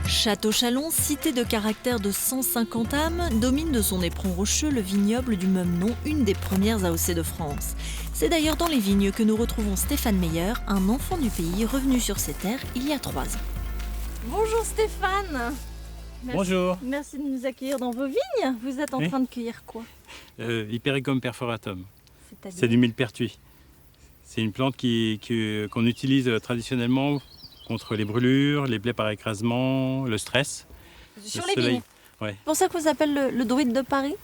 Château-Chalon, cité de caractère de 150 âmes, domine de son éperon rocheux le vignoble du même nom, une des premières AOC de France. C'est d'ailleurs dans les vignes que nous retrouvons Stéphane Meyer, un enfant du pays revenu sur ces terres il y a 3 ans. Bonjour Stéphane. Bonjour. Merci de nous accueillir dans vos vignes. Vous êtes en train de cueillir quoi? Hypericum perforatum. C'est C'est-à-dire du millepertuis. C'est une plante qu'on utilise traditionnellement contre les brûlures, les plaies par écrasement, le stress. sur le les soleil. vignes. Ouais. C'est pour ça qu'on s'appelle le druide de Paris.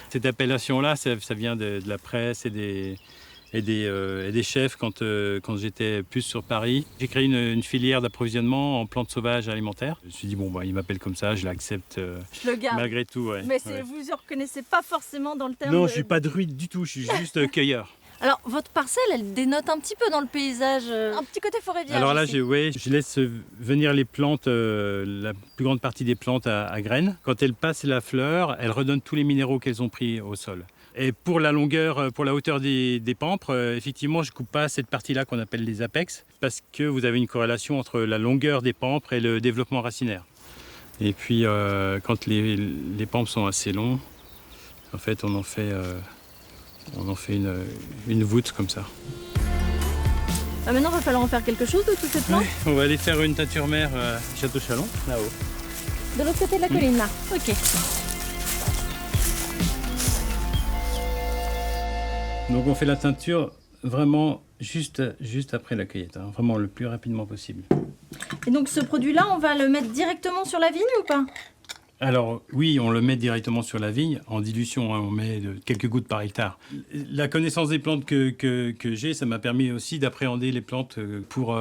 Cette appellation-là, ça vient de la presse et des chefs quand j'étais plus sur Paris. J'ai créé une filière d'approvisionnement en plantes sauvages alimentaires. Je me suis dit, il m'appelle comme ça, je l'accepte Je le garde. malgré tout. Ouais. Mais Ouais. vous ne reconnaissez pas forcément dans le terme. Non, je ne suis pas druide du tout, je suis juste cueilleur. Alors, votre parcelle, elle dénote un petit peu dans le paysage, un petit côté forêt vierge. Alors là, ici. je laisse venir les plantes, la plus grande partie des plantes à graines. Quand elles passent la fleur, elles redonnent tous les minéraux qu'elles ont pris au sol. Et pour la longueur, pour la hauteur des pampres, effectivement, je ne coupe pas cette partie-là qu'on appelle les apex, parce que vous avez une corrélation entre la longueur des pampres et le développement racinaire. Et puis, quand les pampres sont assez longs, en fait, on en fait une voûte comme ça. Maintenant, il va falloir en faire quelque chose de toutes ces plantes. Ouais, on va aller faire une teinture mère à Château-Chalon, là-haut. De l'autre côté de la colline, là. Ok. Donc on fait la teinture vraiment juste après la cueillette, hein, vraiment le plus rapidement possible. Et donc, ce produit-là, on va le mettre directement sur la vigne ou pas? Alors oui, on le met directement sur la vigne, en dilution, hein, on met quelques gouttes par hectare. La connaissance des plantes que j'ai, ça m'a permis aussi d'appréhender les plantes pour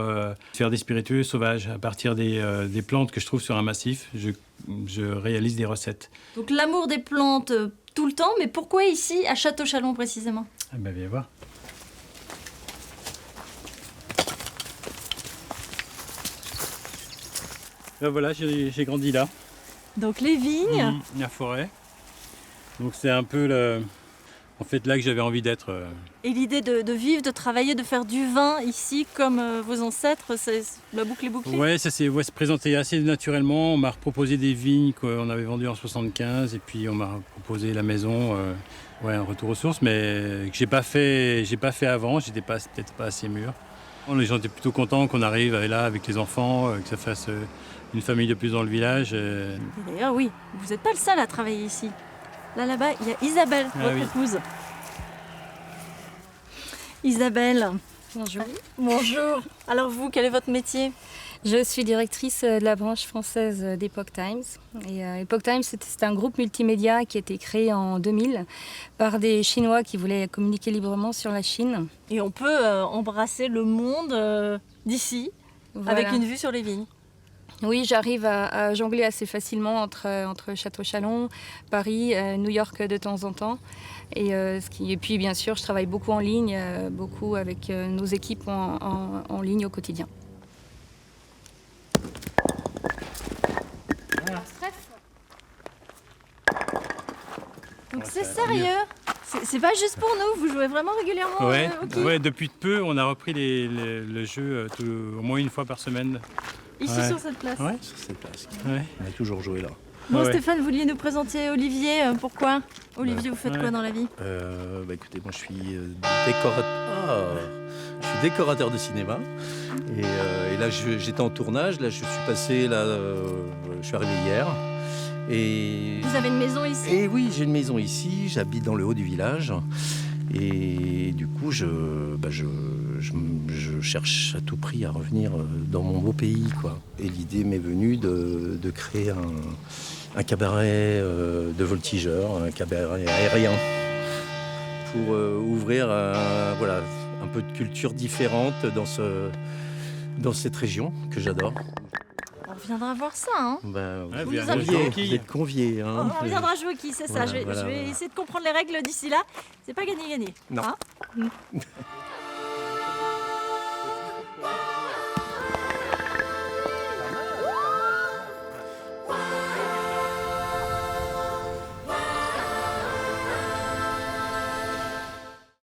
faire des spiritueux sauvages. À partir des plantes que je trouve sur un massif, je réalise des recettes. Donc, l'amour des plantes tout le temps, mais pourquoi ici, à Château-Chalon précisément? Ah ben viens voir. Ben voilà, j'ai grandi là. Donc, les vignes. La forêt. Donc c'est un peu en fait là que j'avais envie d'être. Et l'idée de vivre, de travailler, de faire du vin ici, comme vos ancêtres, la boucle est bouclée. Ouais, ça s'est présenté assez naturellement. On m'a proposé des vignes qu'on avait vendues en 75 et puis on m'a proposé la maison, un retour aux sources, mais que j'ai pas fait avant. J'étais peut-être pas assez mûr. Les gens étaient plutôt contents qu'on arrive là avec les enfants, que ça fasse une famille de plus dans le village. Et d'ailleurs, oui, vous n'êtes pas le seul à travailler ici. Là-bas, il y a Isabelle, votre épouse. Isabelle. Bonjour. Bonjour. Alors vous, quel est votre métier? Je suis directrice de la branche française d'Epoch Times. Et Epoch Times, c'est un groupe multimédia qui a été créé en 2000 par des Chinois qui voulaient communiquer librement sur la Chine. Et on peut embrasser le monde d'ici, Voilà. avec une vue sur les vignes. Oui, j'arrive à jongler assez facilement entre Château-Chalon, Paris, New York de temps en temps. Et puis bien sûr, je travaille beaucoup en ligne, beaucoup avec nos équipes en ligne au quotidien. Donc c'est sérieux. C'est pas juste pour nous, vous jouez vraiment régulièrement au quai. Ouais, depuis peu, on a repris le jeu au moins une fois par semaine. Ici sur cette place. Ouais. Sur cette place. Ouais. On a toujours joué là. Bon Ouais. Stéphane, vous vouliez nous présenter Olivier, pourquoi? Olivier, vous faites quoi dans la vie? Écoutez, moi je suis décorateur de cinéma. Et là j'étais en tournage, là je suis passé, je suis arrivé hier. Et Vous avez une maison ici? Et oui, j'ai une maison ici, j'habite dans le haut du village. Et du coup, je cherche à tout prix à revenir dans mon beau pays, quoi. Et l'idée m'est venue de créer un cabaret de voltigeurs, un cabaret aérien, pour ouvrir un peu de culture différente dans cette région que j'adore. On reviendra voir ça, hein? Ouais, Vous bien, nous invitez. Vous êtes conviés. Hein. On reviendra jouer au quai, c'est ça. Voilà, Je vais essayer de comprendre les règles d'ici là. C'est pas gagné-gagné. Non. Hein